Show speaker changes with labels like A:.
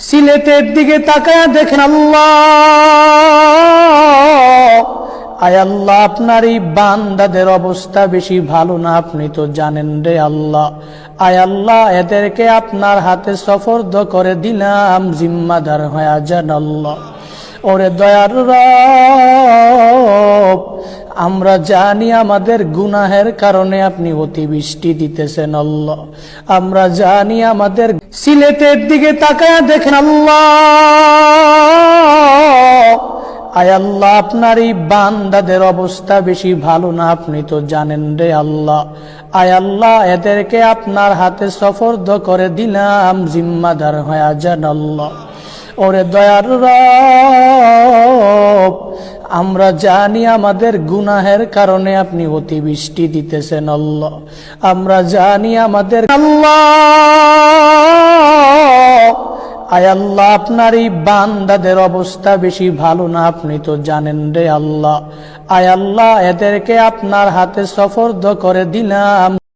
A: সিলেটের দিকে তাকায় দেখেন আল্লাহ, আয় আল্লাহ আপনার এই বান্দাদের অবস্থা বেশি ভালো না, আপনি তো জানেন রে আল্লাহ। আয় আল্লাহ এদেরকে আপনার হাতে সফর্দ করে দিলাম, জিম্মাদার হয়ে যান আল্লাহ। ওরে দয়ার রব, আমরা জানি আমাদের গুনাহের কারণে আপনি অতিবৃষ্টি দিতেছেন আল্লাহ। আমরা জানি আমাদের সিলেটের দিকে তাকায় দেখেন আল্লাহ, আয় আল্লাহ আপনার এই বান্দাদের অবস্থা বেশি ভালো না, আপনি তো জানেন রে আল্লাহ। আয় আল্লাহ এদেরকে আপনার হাতে সফর্দ করে দিলাম, জিম্মাদার হয়ে যান আল্লাহ। ওরে দয়ার রব, আমরা জানি আমাদের গুনাহের কারণে আপনি অতিবৃষ্টি দিতেছেন আল্লাহ। আমরা জানি আমাদের আল্লাহ, আয় আল্লাহ আপনার এই বান্দাদের অবস্থা বেশি ভালো না, আপনি তো জানেন রে আল্লাহ। আয় আল্লাহ এদেরকে আপনার হাতে সফর্দ করে দিলাম।